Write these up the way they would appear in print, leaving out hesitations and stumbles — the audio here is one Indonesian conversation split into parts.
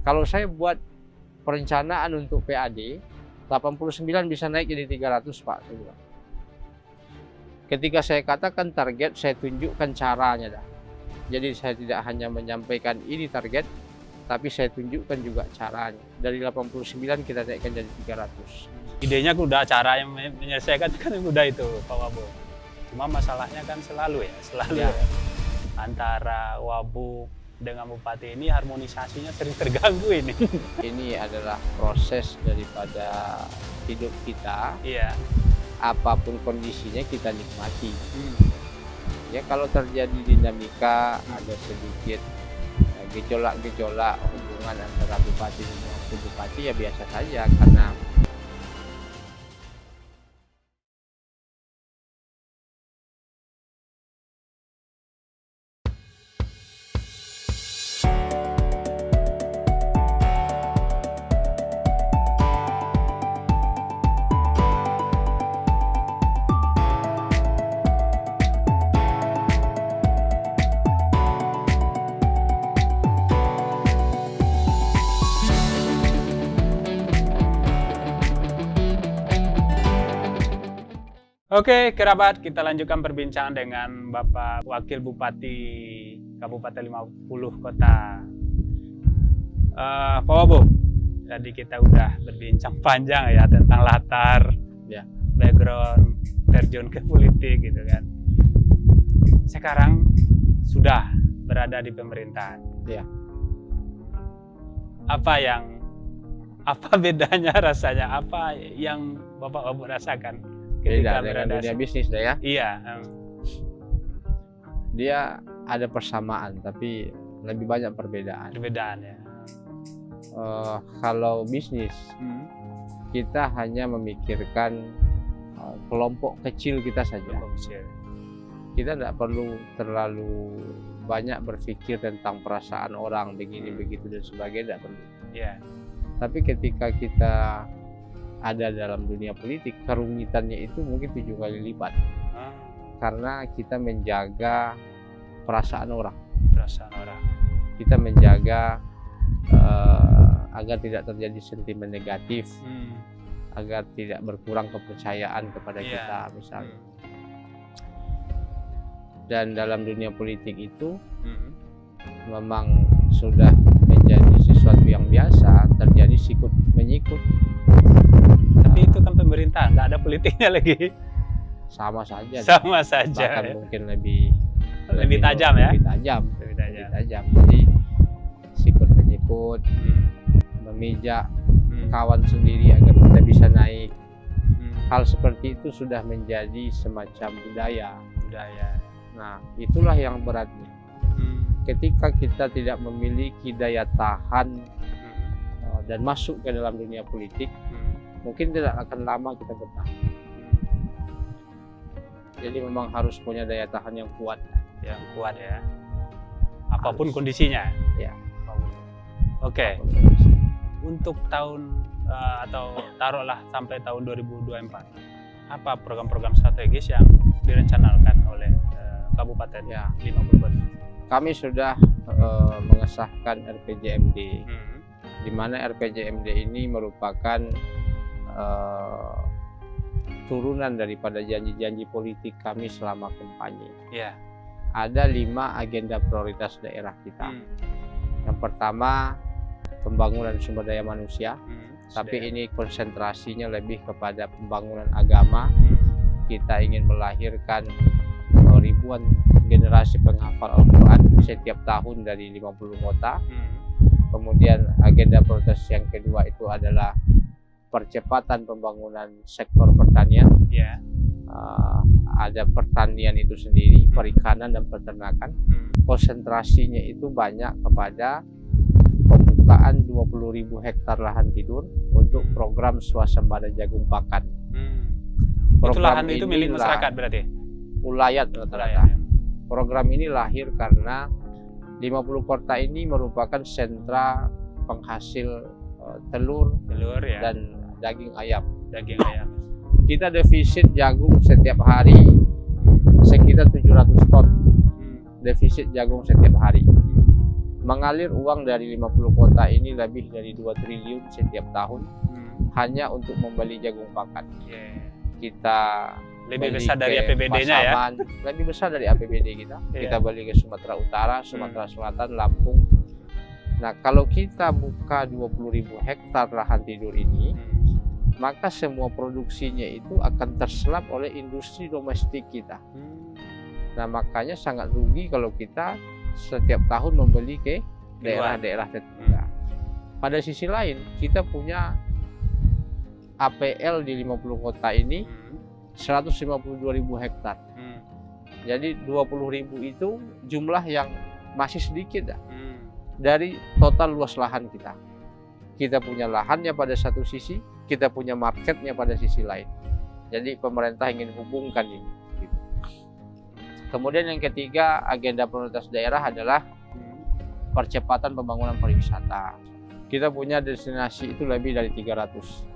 Kalau saya buat perencanaan untuk PAD, 89 bisa naik jadi 300 Pak. Ketika saya katakan target, saya tunjukkan caranya dah. Jadi saya tidak hanya menyampaikan ini target, tapi saya tunjukkan juga caranya. Dari 89 kita naikkan jadi 300. Idenya udah, cara yang menyelesaikan kan udah itu Pak Wabu. Cuma masalahnya kan selalu ya. Antara Wabu dengan Bupati ini harmonisasinya sering terganggu ini. Ini adalah proses daripada hidup kita. Iya. Apapun kondisinya kita nikmati. Ya kalau terjadi dinamika, ada sedikit gejolak-gejolak hubungan antara bupati dengan wakil bupati, ya biasa saja karena Oke, kerabat, kita lanjutkan perbincangan dengan Bapak Wakil Bupati Kabupaten 50 Kota. Pak Wabu, tadi kita udah berbincang panjang ya tentang latar, background, terjun ke politik gitu kan. Sekarang sudah berada di pemerintahan. Ya. Apa bedanya rasanya? Apa yang Bapak Wabu rasakan ketika beda dengan berada dunia bisnis dah ya. Iya. Dia ada persamaan tapi lebih banyak perbedaan. Perbedaan ya. Kalau bisnis kita hanya memikirkan kelompok kecil kita saja. Kita tidak perlu terlalu banyak berpikir tentang perasaan orang begini begitu dan sebagainya, tidak perlu. Yeah. Tapi ketika kita ada dalam dunia politik, kerumitannya itu mungkin 7 kali lipat. Karena kita menjaga perasaan orang. Kita menjaga agar tidak terjadi sentimen negatif, agar tidak berkurang kepercayaan kepada kita misalnya. Dan dalam dunia politik itu memang sudah menjadi sesuatu yang biasa, terjadi sikut menyikut. Tapi itu kan pemerintahan, nggak ada politiknya lagi. Sama saja. Sama saja. Bahkan ya. mungkin lebih tajam ya. Lebih tajam. Jadi sikut menyikut, memijak kawan sendiri agar kita bisa naik. Hal seperti itu sudah menjadi semacam budaya. Nah, itulah yang beratnya. Ketika kita tidak memiliki daya tahan dan masuk ke dalam dunia politik, mungkin tidak akan lama kita bertahan. Jadi memang harus punya daya tahan yang kuat. Yang kuat ya. Apapun kondisinya. Ya. Oke. Untuk tahun atau taruhlah sampai tahun 2024, apa program-program strategis yang direncanakan oleh Kabupaten 50 Kota? Kami sudah mengesahkan RPJMD, di mana RPJMD ini merupakan turunan daripada janji-janji politik kami selama kampanye. Yeah. Ada 5 agenda prioritas daerah kita. Yang pertama, pembangunan sumber daya manusia, tapi ini konsentrasinya lebih kepada pembangunan agama. Kita ingin melahirkan ribuan generasi penghafal Al-Quran setiap tahun dari 50 kota. Kemudian agenda prioritas yang kedua itu adalah percepatan pembangunan sektor pertanian. Ada pertanian itu sendiri, perikanan dan peternakan. Konsentrasinya itu banyak kepada pembukaan 20.000 hektar lahan tidur untuk program swasembada jagung pakan. Itu lahan itu milik masyarakat berarti? Ulayat rata-rata. Program ini lahir karena 50 kota ini merupakan sentra penghasil telur ya. dan daging ayam. Kita defisit jagung setiap hari sekitar 700 ton. Defisit jagung setiap hari. mengalir uang dari 50 kota ini lebih dari 2 triliun setiap tahun hanya untuk membeli jagung pakan. Kita lebih besar dari APBD-nya ya. Lebih besar dari APBD kita. Kita beli ke Sumatera Utara, Sumatera Selatan, Lampung. Nah, kalau kita buka 20.000 hektar lahan tidur ini, maka semua produksinya itu akan terserap oleh industri domestik kita. Nah, makanya sangat rugi kalau kita setiap tahun membeli ke daerah-daerah tetangga. Pada sisi lain, kita punya APL di 50 kota ini 152.000 hektar. Jadi 20.000 itu jumlah yang masih sedikit dari total luas lahan kita. Kita punya lahannya pada satu sisi, kita punya marketnya pada sisi lain. Jadi pemerintah ingin hubungkan ini. Kemudian yang ketiga, agenda prioritas daerah adalah percepatan pembangunan pariwisata. Kita punya destinasi itu lebih dari 300.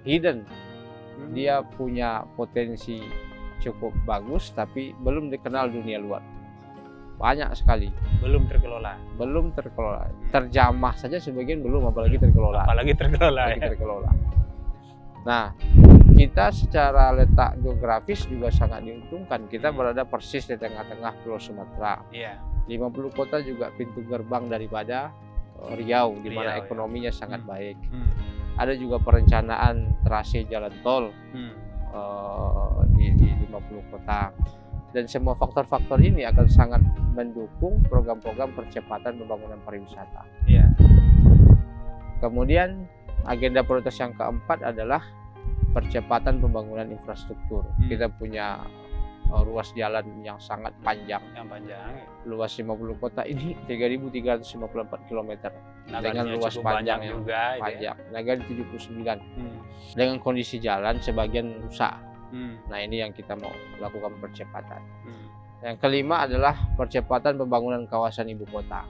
Hidden. Dia punya potensi cukup bagus, tapi belum dikenal dunia luar. Banyak sekali. Belum terkelola. Belum terkelola. Terjamah saja sebagian belum, apalagi terkelola. Apalagi terkelola. Nah, kita secara letak geografis juga sangat diuntungkan. Kita berada persis di tengah-tengah Pulau Sumatera. 50 kota juga pintu gerbang daripada Riau, di mana ekonominya sangat baik. Ada juga perencanaan trase jalan tol di 50 kota. Dan semua faktor-faktor ini akan sangat mendukung program-program percepatan pembangunan pariwisata. Kemudian agenda prioritas yang keempat adalah percepatan pembangunan infrastruktur. Kita punya ruas jalan yang sangat panjang. Luas 50 kota ini 3.354 km. Dengan luas panjang yang panjang. Nagari 79. Dengan kondisi jalan sebagian rusak. Nah, ini yang kita mau lakukan percepatan. Yang kelima adalah percepatan pembangunan kawasan ibu kota.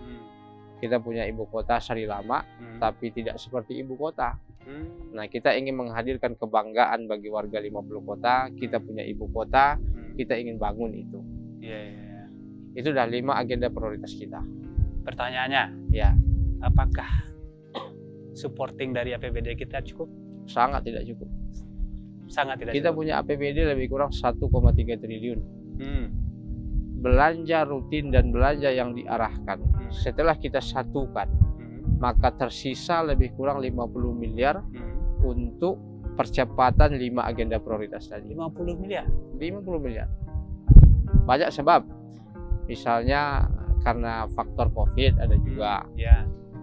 Kita punya ibu kota Sari Lama, tapi tidak seperti ibu kota. Nah, kita ingin menghadirkan kebanggaan bagi warga 50 kota. Kita punya ibu kota, kita ingin bangun itu. Itu udah 5 agenda prioritas kita. Pertanyaannya, apakah supporting dari APBD kita cukup? Sangat tidak cukup. Kita cukup. punya APBD lebih kurang 1,3 triliun. Belanja rutin dan belanja yang diarahkan setelah kita satukan, maka tersisa lebih kurang 50 miliar untuk percepatan 5 agenda prioritas tadi. 50 miliar? 50 miliar. Banyak sebab. Misalnya karena faktor COVID ada juga.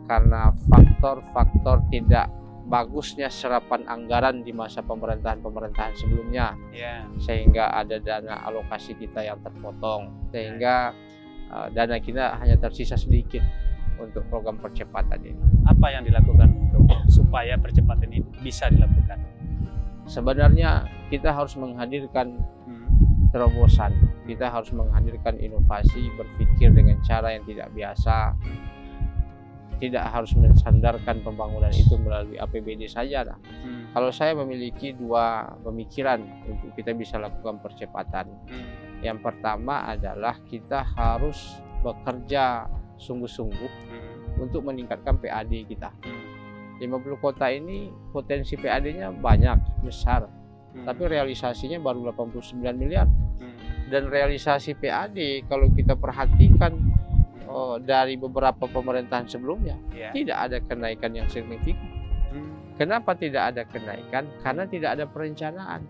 Karena faktor-faktor tidak bagusnya serapan anggaran di masa pemerintahan sebelumnya, sehingga ada dana alokasi kita yang terpotong, sehingga dana kita hanya tersisa sedikit untuk program percepatan ini. Apa yang dilakukan untuk supaya percepatan ini bisa dilakukan? Sebenarnya kita harus menghadirkan terobosan, kita harus menghadirkan inovasi, berpikir dengan cara yang tidak biasa. Tidak harus mensandarkan pembangunan itu melalui APBD saja. Kalau saya memiliki 2 pemikiran untuk kita bisa lakukan percepatan. Yang pertama adalah kita harus bekerja sungguh-sungguh untuk meningkatkan PAD kita. 50 kota ini potensi PAD-nya banyak, besar. Tapi realisasinya baru 89 miliar. Dan realisasi PAD kalau kita perhatikan dari beberapa pemerintahan sebelumnya, tidak ada kenaikan yang signifikan. Kenapa tidak ada kenaikan? Karena tidak ada perencanaan.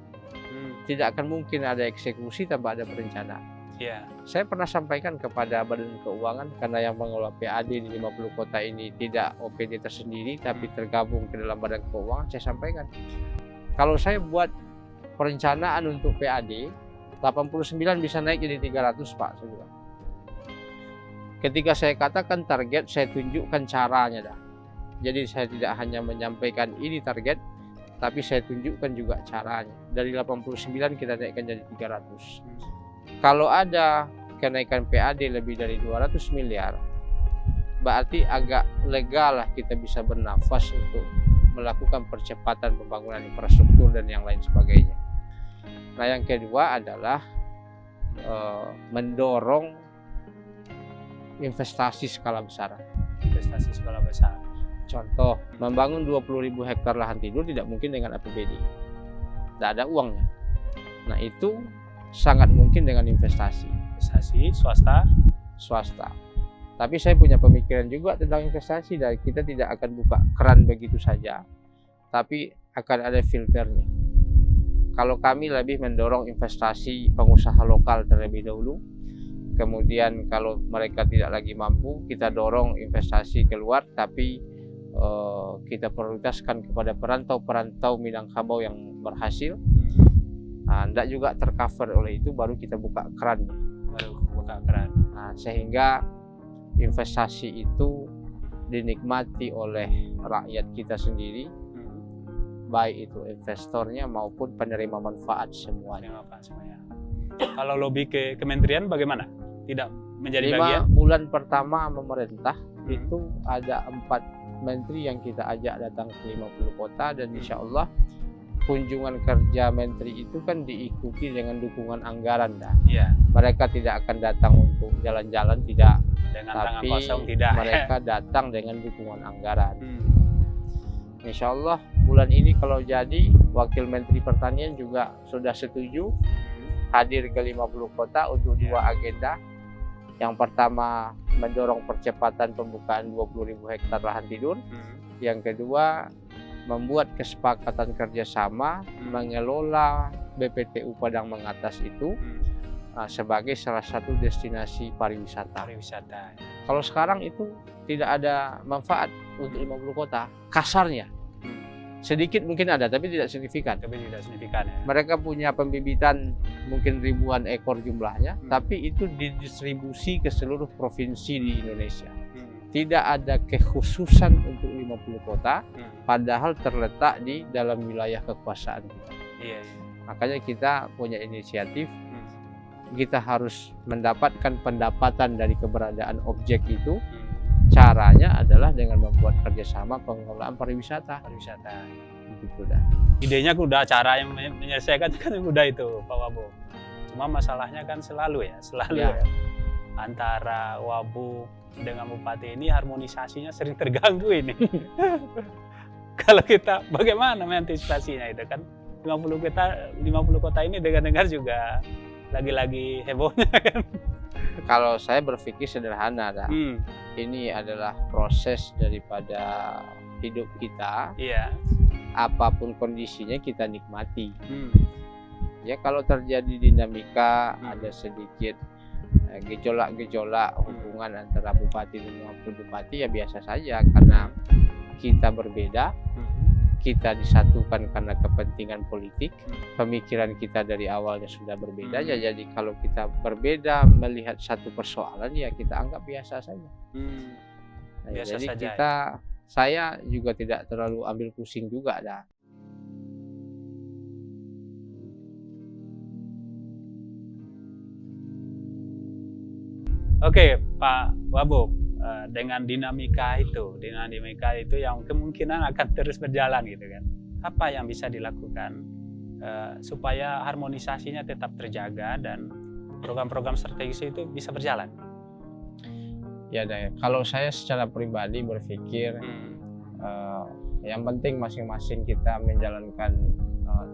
Tidak akan mungkin ada eksekusi tanpa ada perencanaan. Saya pernah sampaikan kepada Badan Keuangan, karena yang mengelola PAD di 50 kota ini tidak OPD tersendiri, tapi tergabung ke dalam Badan Keuangan. Saya sampaikan, kalau saya buat perencanaan untuk PAD, 89 bisa naik jadi 300, Pak. Saya bilang. Ketika saya katakan target, saya tunjukkan caranya dah. Jadi saya tidak hanya menyampaikan ini target, tapi saya tunjukkan juga caranya. Dari 89 kita naikkan jadi 300. Kalau ada kenaikan PAD lebih dari 200 miliar, berarti agak lega lah kita bisa bernafas untuk melakukan percepatan pembangunan infrastruktur dan yang lain sebagainya. Nah, yang kedua adalah mendorong investasi skala besar. investasi skala besar. Contoh, membangun 20.000 hektar lahan tidur tidak mungkin dengan APBD. Tidak ada uangnya. Nah, itu sangat mungkin dengan investasi. Investasi swasta. Tapi saya punya pemikiran juga tentang investasi, dan kita tidak akan buka keran begitu saja, tapi akan ada filternya. Kalau kami lebih mendorong investasi pengusaha lokal terlebih dahulu, kemudian kalau mereka tidak lagi mampu, kita dorong investasi keluar, tapi kita prioritaskan kepada perantau-perantau Minangkabau yang berhasil. Tidak juga tercover oleh itu, baru kita buka keran. Sehingga investasi itu dinikmati oleh rakyat kita sendiri, baik itu investornya maupun penerima manfaat semuanya. Kalau lobby ke kementerian bagaimana? Tidak menjadi 5 bagian? bulan pertama memerintah itu ada 4 menteri yang kita ajak datang ke 50 kota, dan insya Allah kunjungan kerja menteri itu kan diikuti dengan dukungan anggaran. Ya. Mereka tidak akan datang untuk jalan-jalan, tidak, dengan tapi tangan kosong, tidak. Mereka datang dengan dukungan anggaran. Insya Allah bulan ini kalau jadi, Wakil Menteri Pertanian juga sudah setuju hadir ke 50 kota untuk 2 agenda. Yang pertama, mendorong percepatan pembukaan 20.000 hektar lahan tidur. Yang kedua, membuat kesepakatan kerjasama mengelola BPTU Padang Mengatas itu sebagai salah satu destinasi pariwisata. Kalau sekarang itu tidak ada manfaat untuk 50 kota, kasarnya. Sedikit mungkin ada, tapi tidak signifikan. Ya. Mereka punya pembibitan mungkin ribuan ekor jumlahnya, tapi itu didistribusi ke seluruh provinsi di Indonesia. Tidak ada kekhususan untuk 50 kota, padahal terletak di dalam wilayah kekuasaan kita. Makanya kita punya inisiatif, kita harus mendapatkan pendapatan dari keberadaan objek itu. Caranya adalah dengan membuat kerjasama pengelolaan pariwisata. Gitu dah. Idenya udah, cara yang menyelesaikan kan udah itu, Pak Wabub. Cuma masalahnya kan selalu ya. Antara Wabub dengan Bupati ini harmonisasinya sering terganggu ini. Kalau kita bagaimana mengantisipasinya itu kan 50 kota ini dengar juga lagi-lagi hebohnya kan. Kalau saya berpikir sederhana, ini adalah proses daripada hidup kita. Apapun kondisinya kita nikmati. Ya, kalau terjadi dinamika, ada sedikit gejolak-gejolak hubungan antara bupati dan wakil bupati, ya biasa saja, karena kita berbeda. Kita disatukan karena kepentingan politik, pemikiran kita dari awalnya sudah berbeda, ya jadi kalau kita berbeda melihat satu persoalan, ya kita anggap biasa saja. Jadi saja, saya juga tidak terlalu ambil pusing juga dah. Oke, Pak Wabub. Dengan dinamika itu yang kemungkinan akan terus berjalan gitu kan. Apa yang bisa dilakukan supaya harmonisasinya tetap terjaga dan program-program strategis itu bisa berjalan? Ya, kalau saya secara pribadi berpikir yang penting masing-masing kita menjalankan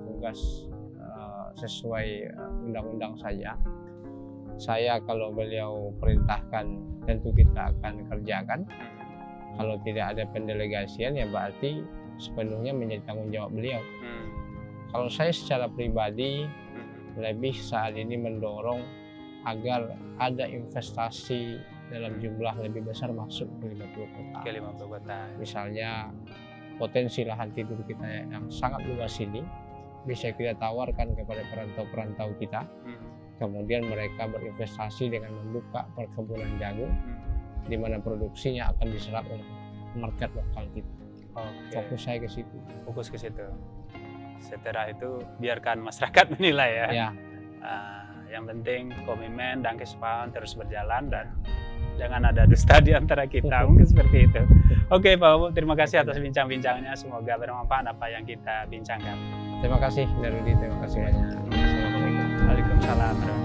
tugas sesuai undang-undang saja. Saya kalau beliau perintahkan tentu kita akan kerjakan. Kalau tidak ada pendelegasian, ya berarti sepenuhnya menjadi tanggung jawab beliau. Kalau saya secara pribadi lebih saat ini mendorong agar ada investasi dalam jumlah lebih besar masuk ke 50 kota. Misalnya potensi lahan tidur kita yang sangat luas ini bisa kita tawarkan kepada perantau-perantau kita. Kemudian mereka berinvestasi dengan membuka perkebunan jagung, di mana produksinya akan diserap oleh market lokal kita. Fokus saya ke situ. Setelah itu biarkan masyarakat menilai ya. Yang penting komitmen dan kesepakatan terus berjalan dan jangan ada dusta di antara kita. Mungkin seperti itu. Oke, Pak Wabub, terima kasih atas bincang-bincangnya. Semoga bermanfaat apa yang kita bincangkan. Terima kasih, Darudi. Terima kasih banyak. Assalamualaikum. Waalaikumsalam.